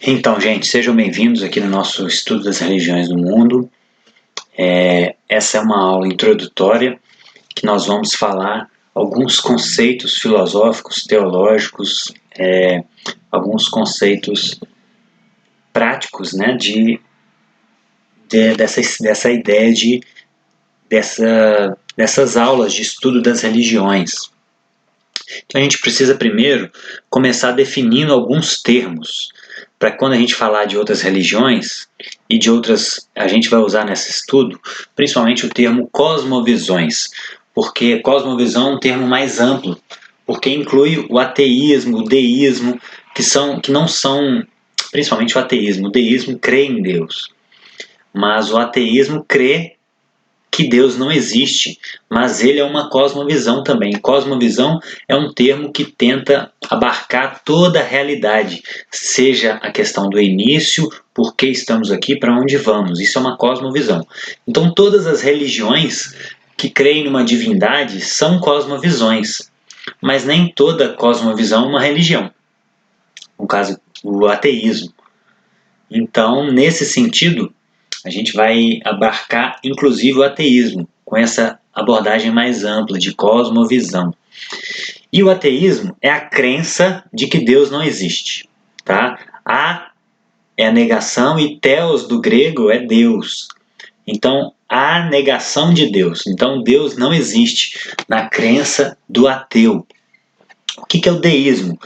Então, gente, sejam bem-vindos aqui no nosso estudo das religiões do mundo. Essa é uma aula introdutória que nós vamos falar alguns conceitos filosóficos, teológicos, alguns conceitos práticos, né, dessa ideia dessas aulas de estudo das religiões. Então a gente precisa primeiro começar definindo alguns termos, para quando a gente falar de outras religiões e de outras, a gente vai usar nesse estudo, principalmente o termo cosmovisões, porque cosmovisão é um termo mais amplo, porque inclui o ateísmo, o deísmo, que não são, principalmente o ateísmo. O deísmo crê em Deus, mas o ateísmo crê que Deus não existe, mas ele é uma cosmovisão também. Cosmovisão é um termo que tenta abarcar toda a realidade, seja a questão do início, por que estamos aqui, para onde vamos. Isso é uma cosmovisão. Então todas as religiões que creem numa divindade são cosmovisões, mas nem toda cosmovisão é uma religião. No caso, o ateísmo. Então, nesse sentido, a gente vai abarcar inclusive o ateísmo, com essa abordagem mais ampla de cosmovisão. E o ateísmo é a crença de que Deus não existe. Tá? A é a negação e theos do grego é Deus. Então, a negação de Deus. Então, Deus não existe na crença do ateu. O que é o deísmo?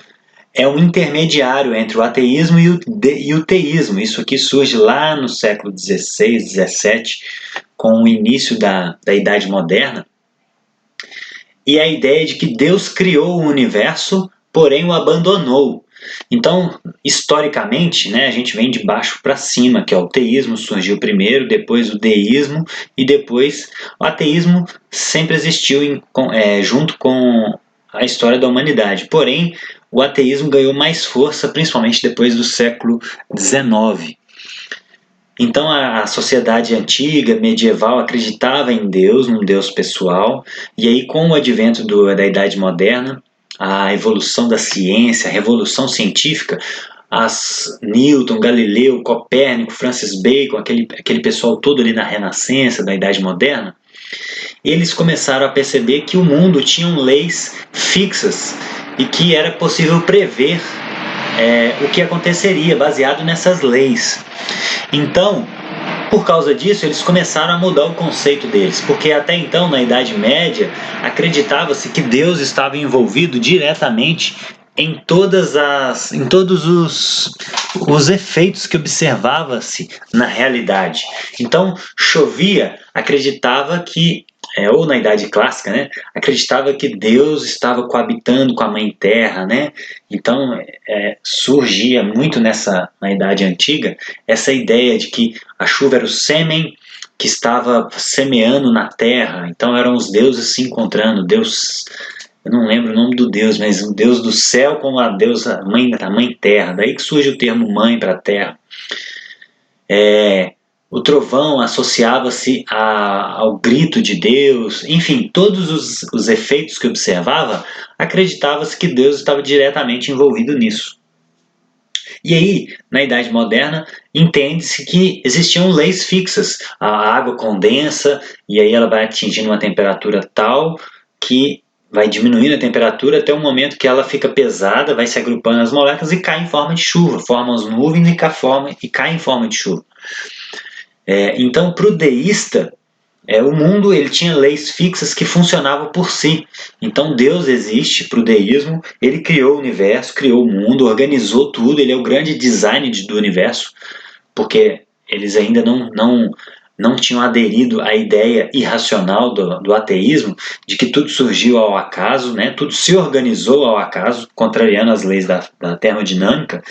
É um intermediário entre o ateísmo e o teísmo. Isso aqui surge lá no século XVI, XVII, com o início da Idade Moderna. E a ideia de que Deus criou o universo, porém o abandonou. Então, historicamente, né, a gente vem de baixo para cima, que é o teísmo surgiu primeiro, depois o deísmo e depois o ateísmo sempre existiu junto com a história da humanidade. Porém, o ateísmo ganhou mais força, principalmente depois do século XIX. Então a sociedade antiga, medieval, acreditava em Deus, num Deus pessoal, e aí com o advento da Idade Moderna, a evolução da ciência, a revolução científica, Newton, Galileu, Copérnico, Francis Bacon, aquele pessoal todo ali na Renascença, da Idade Moderna, eles começaram a perceber que o mundo tinha leis fixas e que era possível prever o que aconteceria baseado nessas leis. Então, por causa disso, eles começaram a mudar o conceito deles, porque até então, na Idade Média, acreditava-se que Deus estava envolvido diretamente em todos os efeitos que observava-se na realidade. Então, chovia, acreditava que ou na Idade Clássica, né, acreditava que Deus estava coabitando com a Mãe Terra, né? Então surgia muito na Idade Antiga essa ideia de que a chuva era o sêmen que estava semeando na Terra. Então eram os deuses se encontrando, Deus, eu não lembro o nome do Deus, mas o Deus do céu com a deusa a Mãe Terra. Daí que surge o termo Mãe para a Terra. O trovão associava-se ao grito de Deus, enfim, todos os efeitos que observava, acreditava-se que Deus estava diretamente envolvido nisso. E aí, na Idade Moderna, entende-se que existiam leis fixas. A água condensa e aí ela vai atingindo uma temperatura tal que vai diminuindo a temperatura até o momento que ela fica pesada, vai se agrupando as moléculas e cai em forma de chuva, forma as nuvens e cai em forma de chuva. Então, para o deísta, o mundo ele tinha leis fixas que funcionavam por si. Então, Deus existe para o deísmo, ele criou o universo, criou o mundo, organizou tudo, ele é o grande design do universo, porque eles ainda não tinham aderido à ideia irracional do ateísmo, de que tudo surgiu ao acaso, né? Tudo se organizou ao acaso, contrariando as leis da termodinâmica.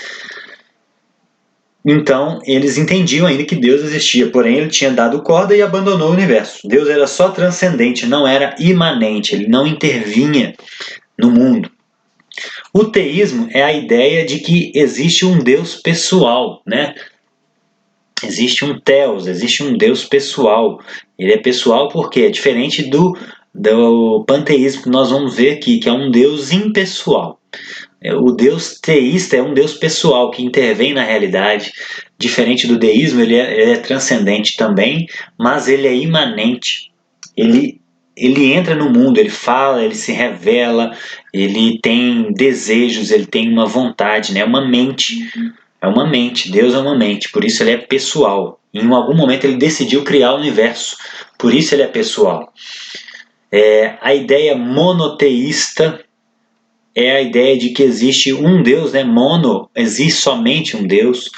Então, eles entendiam ainda que Deus existia, porém ele tinha dado corda e abandonou o universo. Deus era só transcendente, não era imanente, ele não intervinha no mundo. O teísmo é a ideia de que existe um Deus pessoal, né? Existe um Theos, existe um Deus pessoal. Ele é pessoal porque é diferente do panteísmo que nós vamos ver aqui, que é um Deus impessoal. O Deus teísta é um Deus pessoal que intervém na realidade. Diferente do deísmo, ele é transcendente também, mas ele é imanente. Ele entra no mundo, ele fala, ele se revela, ele tem desejos, ele tem uma vontade, né? Uma mente. É uma mente, Deus é uma mente, por isso ele é pessoal. Em algum momento ele decidiu criar o universo, por isso ele é pessoal. A ideia monoteísta é a ideia de que existe um Deus, né? Mono, existe somente um Deus.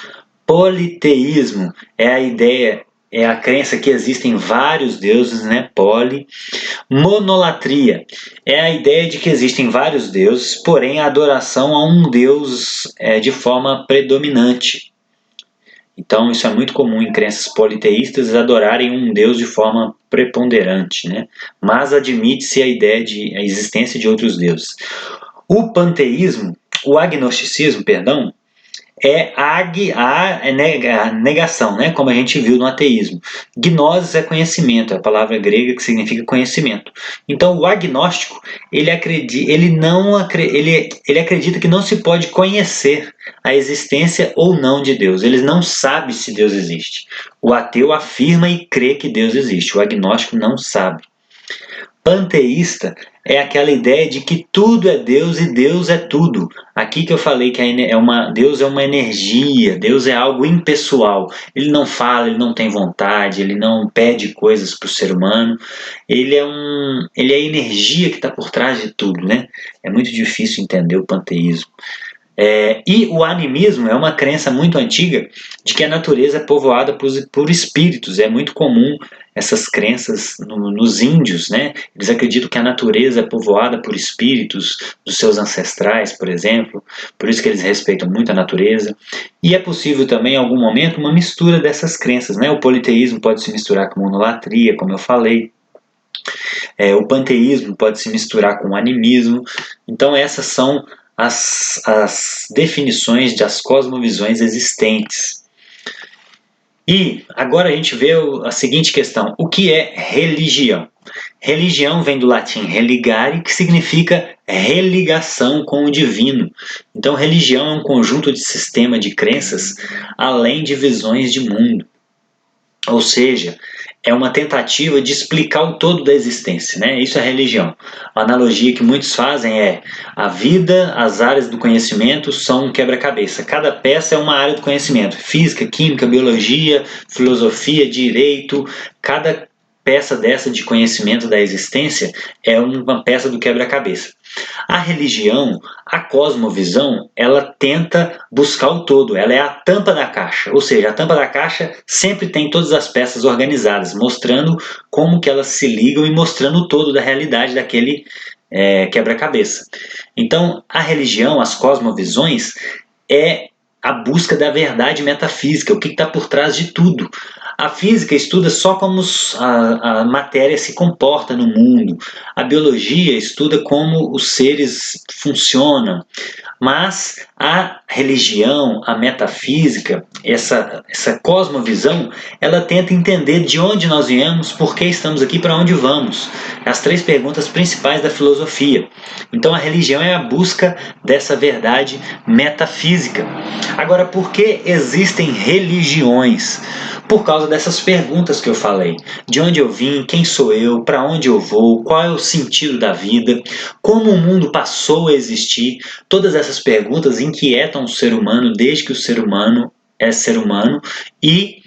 Politeísmo é a ideia, é a crença que existem vários deuses, né? Poli. Monolatria é a ideia de que existem vários deuses, porém a adoração a um Deus é de forma predominante. Então isso é muito comum em crenças politeístas, adorarem um Deus de forma preponderante, né? Mas admite-se a ideia de a existência de outros deuses. O panteísmo, o agnosticismo, perdão, é a negação, né? Como a gente viu no ateísmo. Gnosis é conhecimento, é a palavra grega que significa conhecimento. Então, o agnóstico, ele acredita que não se pode conhecer a existência ou não de Deus. Ele não sabe se Deus existe. O ateu afirma e crê que Deus existe. O agnóstico não sabe. Panteísta é aquela ideia de que tudo é Deus e Deus é tudo. Aqui que eu falei que Deus é uma energia, Deus é algo impessoal. Ele não fala, ele não tem vontade, ele não pede coisas para o ser humano. Ele é a energia que está por trás de tudo, né? É muito difícil entender o panteísmo. E o animismo é uma crença muito antiga de que a natureza é povoada por espíritos. É muito comum essas crenças nos índios, né? Eles acreditam que a natureza é povoada por espíritos dos seus ancestrais, por exemplo. Por isso que eles respeitam muito a natureza. E é possível também, em algum momento, uma mistura dessas crenças, né? O politeísmo pode se misturar com monolatria, como eu falei. O panteísmo pode se misturar com o animismo. Então essas são as definições das cosmovisões existentes. E agora a gente vê a seguinte questão: o que é religião? Religião vem do latim religare, que significa religação com o divino. Então, religião é um conjunto de sistema de crenças além de visões de mundo. Ou seja, é uma tentativa de explicar o todo da existência, né? Isso é religião. A analogia que muitos fazem é a vida, as áreas do conhecimento são um quebra-cabeça. Cada peça é uma área do conhecimento. Física, química, biologia, filosofia, direito. Cada peça dessa de conhecimento da existência é uma peça do quebra-cabeça. A religião, a cosmovisão, ela tenta buscar o todo, ela é a tampa da caixa, ou seja, a tampa da caixa sempre tem todas as peças organizadas, mostrando como que elas se ligam e mostrando o todo da realidade daquele quebra-cabeça. Então, a religião, as cosmovisões, é a busca da verdade metafísica, o que está por trás de tudo. A física estuda só como a matéria se comporta no mundo. A biologia estuda como os seres funcionam. Mas a religião, a metafísica, essa cosmovisão, ela tenta entender de onde nós viemos, por que estamos aqui, para onde vamos. As três perguntas principais da filosofia. Então a religião é a busca dessa verdade metafísica. Agora, por que existem religiões? Por causa dessas perguntas que eu falei. De onde eu vim, quem sou eu, para onde eu vou, qual é o sentido da vida, como o mundo passou a existir. Todas essas perguntas inquietam o ser humano desde que o ser humano é ser humano e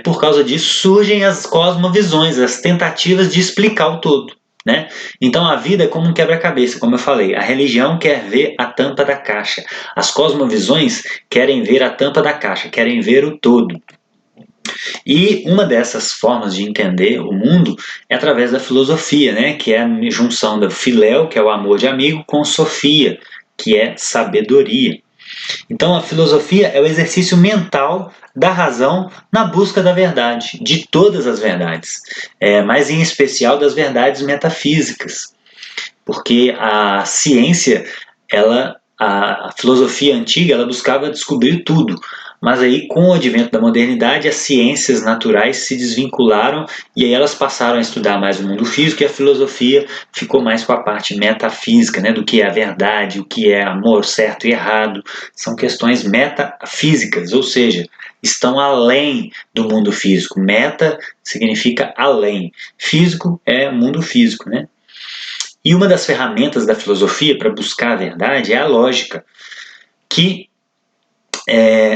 por causa disso surgem as cosmovisões, as tentativas de explicar o todo. Né? Então a vida é como um quebra-cabeça, como eu falei. A religião quer ver a tampa da caixa. As cosmovisões querem ver a tampa da caixa, querem ver o todo. E uma dessas formas de entender o mundo é através da filosofia, né? Que é a junção do filéu, que é o amor de amigo, com sofia, que é sabedoria. Então a filosofia é o exercício mental da razão na busca da verdade, de todas as verdades, mas em especial das verdades metafísicas, porque a ciência, a filosofia antiga, ela buscava descobrir tudo, Mas aí, com o advento da modernidade, as ciências naturais se desvincularam e aí elas passaram a estudar mais o mundo físico e a filosofia ficou mais com a parte metafísica, né, do que é a verdade, o que é amor, certo e errado. São questões metafísicas, ou seja, estão além do mundo físico. Meta significa além. Físico é mundo físico, né? E uma das ferramentas da filosofia para buscar a verdade é a lógica, que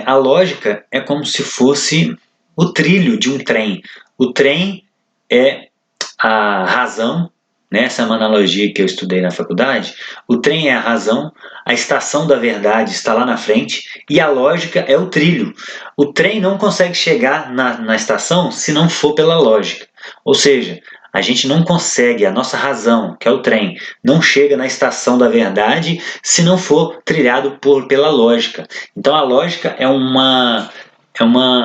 a lógica é como se fosse o trilho de um trem. O trem é a razão, né? Essa é uma analogia que eu estudei na faculdade. O trem é a razão, a estação da verdade está lá na frente e a lógica é o trilho. O trem não consegue chegar na estação se não for pela lógica. Ou seja, a gente não consegue, a nossa razão, que é o trem, não chega na estação da verdade se não for trilhado pela lógica. Então a lógica é uma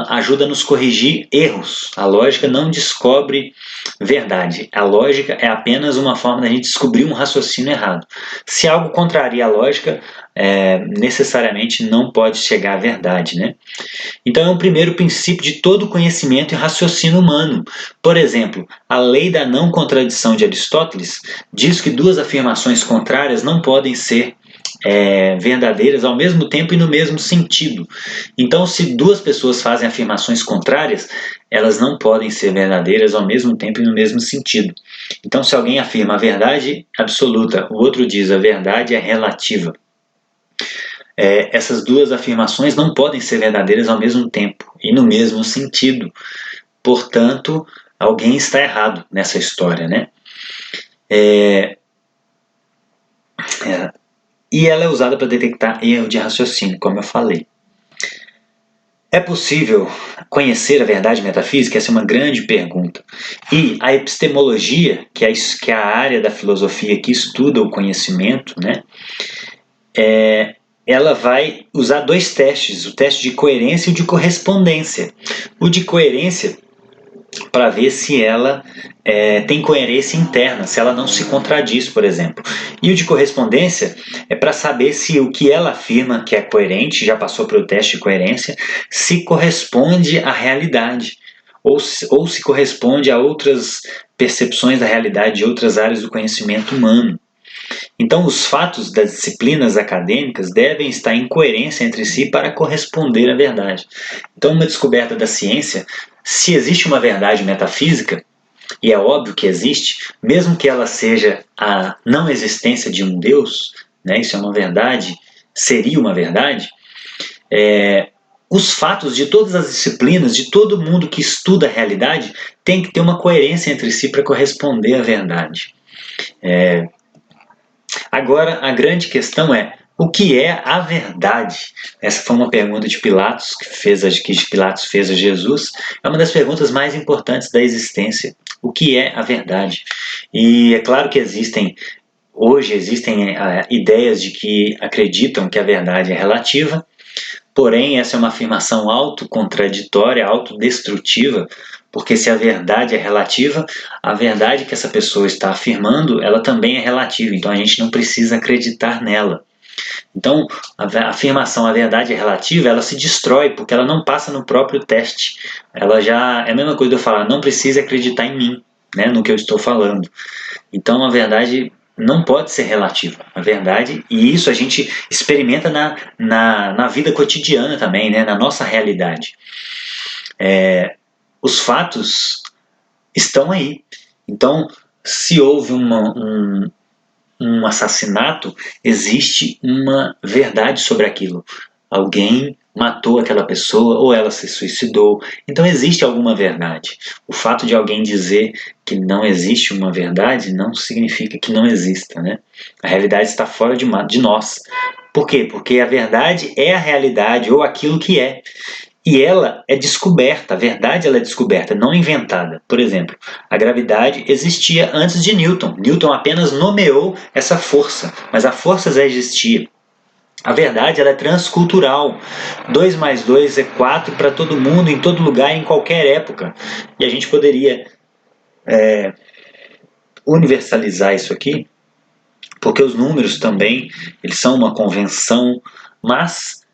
ajuda a nos corrigir erros. A lógica não descobre verdade. A lógica é apenas uma forma da gente descobrir um raciocínio errado. Se algo contraria a lógica, necessariamente não pode chegar à verdade, né? Então é um primeiro princípio de todo conhecimento e raciocínio humano. Por exemplo, a lei da não contradição de Aristóteles diz que duas afirmações contrárias não podem ser verdadeiras ao mesmo tempo e no mesmo sentido. Então, se duas pessoas fazem afirmações contrárias, elas não podem ser verdadeiras ao mesmo tempo e no mesmo sentido. Então, se alguém afirma a verdade absoluta, o outro diz a verdade é relativa. Essas duas afirmações não podem ser verdadeiras ao mesmo tempo e no mesmo sentido. Portanto, alguém está errado nessa história, né? E ela é usada para detectar erro de raciocínio, como eu falei. É possível conhecer a verdade metafísica? Essa é uma grande pergunta. E a epistemologia, que é a área da filosofia que estuda o conhecimento, né, ela vai usar dois testes, o teste de coerência e o de correspondência. O de coerência para ver se ela tem coerência interna, se ela não se contradiz, por exemplo. E o de correspondência é para saber se o que ela afirma que é coerente, já passou pelo teste de coerência, se corresponde à realidade, ou se corresponde a outras percepções da realidade de outras áreas do conhecimento humano. Então, os fatos das disciplinas acadêmicas devem estar em coerência entre si para corresponder à verdade. Então, uma descoberta da ciência, se existe uma verdade metafísica, e é óbvio que existe, mesmo que ela seja a não existência de um Deus, né, isso é uma verdade, seria uma verdade, os fatos de todas as disciplinas, de todo mundo que estuda a realidade, tem que ter uma coerência entre si para corresponder à verdade. Agora, a grande questão é, o que é a verdade? Essa foi uma pergunta de Pilatos, que Pilatos fez a Jesus. É uma das perguntas mais importantes da existência. O que é a verdade? E é claro que hoje existem ideias de que acreditam que a verdade é relativa, porém essa é uma afirmação autocontraditória, autodestrutiva, porque se a verdade é relativa, a verdade que essa pessoa está afirmando, ela também é relativa, então a gente não precisa acreditar nela. Então, a afirmação, a verdade é relativa, ela se destrói, porque ela não passa no próprio teste. Ela já é a mesma coisa de eu falar, não precisa acreditar em mim, né, no que eu estou falando. Então, a verdade não pode ser relativa. A verdade, e isso a gente experimenta na vida cotidiana também, né, na nossa realidade. Os fatos estão aí. Então, se houve um assassinato, existe uma verdade sobre aquilo. Alguém matou aquela pessoa ou ela se suicidou. Então existe alguma verdade. O fato de alguém dizer que não existe uma verdade não significa que não exista, né? A realidade está fora de nós. Por quê? Porque a verdade é a realidade ou aquilo que é. E ela é descoberta, a verdade ela é descoberta, não inventada. Por exemplo, a gravidade existia antes de Newton. Newton apenas nomeou essa força, mas a força já existia. A verdade ela é transcultural. 2 mais 2 é 4 para todo mundo, em todo lugar, em qualquer época. E a gente poderia universalizar isso aqui, porque os números também eles são uma convenção, mas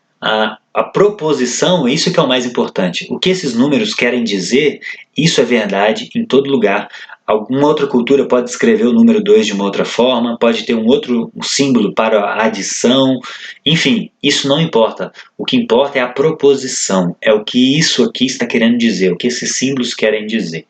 A proposição, isso que é o mais importante. O que esses números querem dizer, isso é verdade em todo lugar. Alguma outra cultura pode escrever o número 2 de uma outra forma, pode ter um outro símbolo para a adição, enfim, isso não importa. O que importa é a proposição, é o que isso aqui está querendo dizer, o que esses símbolos querem dizer.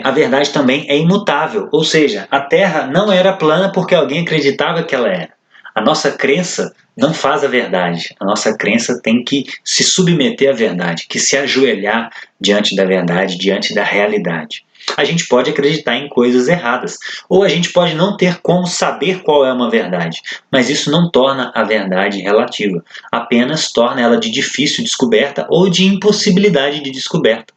A verdade também é imutável, ou seja, a Terra não era plana porque alguém acreditava que ela era. A nossa crença não faz a verdade. A nossa crença tem que se submeter à verdade, que se ajoelhar diante da verdade, diante da realidade. A gente pode acreditar em coisas erradas, ou a gente pode não ter como saber qual é uma verdade, mas isso não torna a verdade relativa, apenas torna ela de difícil descoberta ou de impossibilidade de descoberta.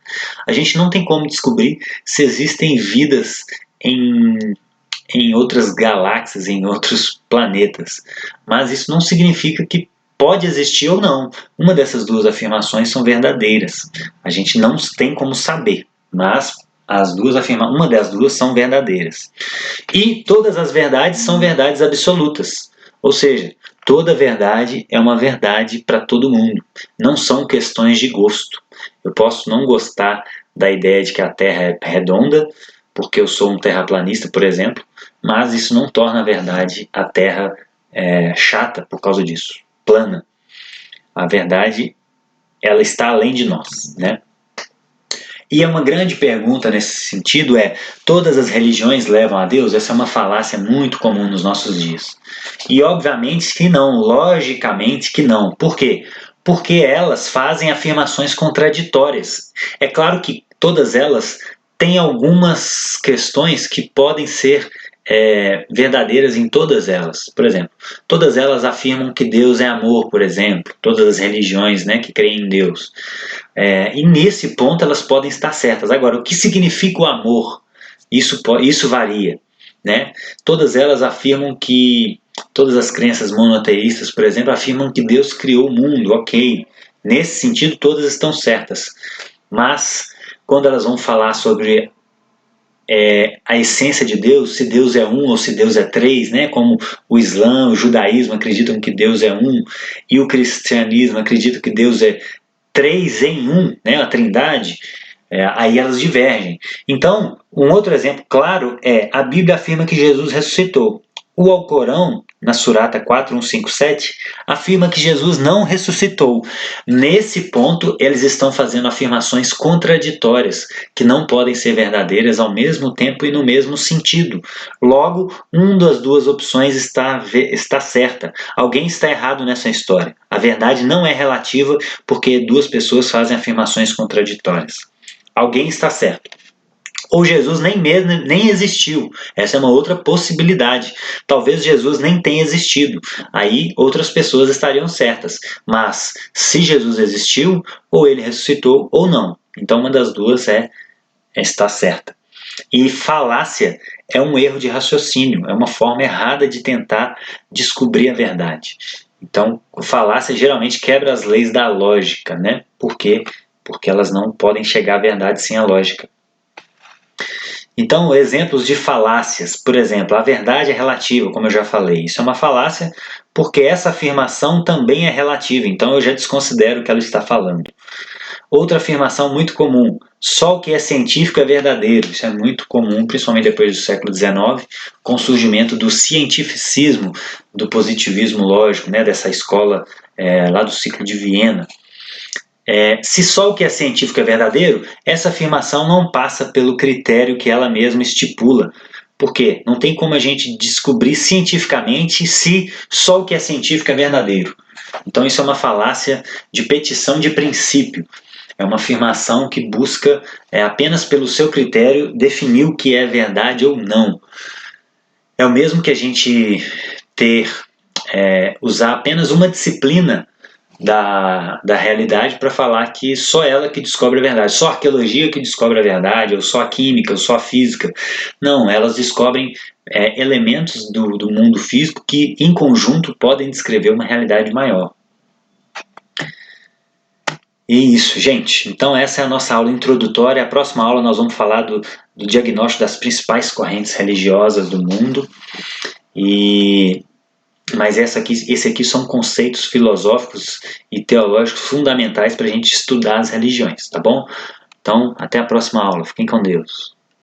A gente não tem como descobrir se existem vidas em outras galáxias, em outros planetas. Mas isso não significa que pode existir ou não. Uma dessas duas afirmações são verdadeiras. A gente não tem como saber, mas uma das duas são verdadeiras. E todas as verdades são verdades absolutas. Ou seja, toda verdade é uma verdade para todo mundo. Não são questões de gosto. Eu posso não gostar da ideia de que a Terra é redonda, porque eu sou um terraplanista, por exemplo, mas isso não torna a verdade a Terra chata por causa disso, plana. A verdade, ela está além de nós, né? E uma grande pergunta nesse sentido todas as religiões levam a Deus? Essa é uma falácia muito comum nos nossos dias. E obviamente que não, logicamente que não. Por quê? Porque elas fazem afirmações contraditórias. É claro que todas elas têm algumas questões que podem ser verdadeiras em todas elas. Por exemplo, todas elas afirmam que Deus é amor, por exemplo. Todas as religiões, né, que creem em Deus. E nesse ponto elas podem estar certas. Agora, o que significa o amor? Isso varia. Né? Todas elas afirmam que, todas as crenças monoteístas, por exemplo, afirmam que Deus criou o mundo, ok. Nesse sentido, todas estão certas. Mas, quando elas vão falar sobre a essência de Deus, se Deus é um ou se Deus é três, né? Como o Islã, o judaísmo acreditam que Deus é um, e o cristianismo acredita que Deus é três em um, né? A trindade, aí elas divergem. Então, um outro exemplo claro a Bíblia afirma que Jesus ressuscitou. O Alcorão, na Surata 4157, afirma que Jesus não ressuscitou. Nesse ponto, eles estão fazendo afirmações contraditórias, que não podem ser verdadeiras ao mesmo tempo e no mesmo sentido. Logo, uma das duas opções está certa. Alguém está errado nessa história. A verdade não é relativa porque duas pessoas fazem afirmações contraditórias. Alguém está certo. Ou Jesus nem existiu. Essa é uma outra possibilidade. Talvez Jesus nem tenha existido. Aí outras pessoas estariam certas. Mas se Jesus existiu, ou ele ressuscitou ou não. Então uma das duas está certa. E falácia é um erro de raciocínio, é uma forma errada de tentar descobrir a verdade. Então, falácia geralmente quebra as leis da lógica, né? Por quê? Porque elas não podem chegar à verdade sem a lógica. Então, exemplos de falácias, por exemplo, a verdade é relativa, como eu já falei. Isso é uma falácia porque essa afirmação também é relativa, então eu já desconsidero o que ela está falando. Outra afirmação muito comum, só o que é científico é verdadeiro. Isso é muito comum, principalmente depois do século XIX, com o surgimento do cientificismo, do positivismo lógico, né, dessa escola lá do ciclo de Viena. Se só o que é científico é verdadeiro, essa afirmação não passa pelo critério que ela mesma estipula. Por quê? Não tem como a gente descobrir cientificamente se só o que é científico é verdadeiro. Então isso é uma falácia de petição de princípio. É uma afirmação que busca apenas pelo seu critério definir o que é verdade ou não. É o mesmo que a gente usar apenas uma disciplina da realidade para falar que só ela que descobre a verdade, só a arqueologia que descobre a verdade, ou só a química, ou só a física. Não, elas descobrem elementos do mundo físico que em conjunto podem descrever uma realidade maior. E isso, gente. Então essa é a nossa aula introdutória. A próxima aula nós vamos falar do diagnóstico das principais correntes religiosas do mundo. E mas esse aqui são conceitos filosóficos e teológicos fundamentais para a gente estudar as religiões, tá bom? Então, até a próxima aula. Fiquem com Deus.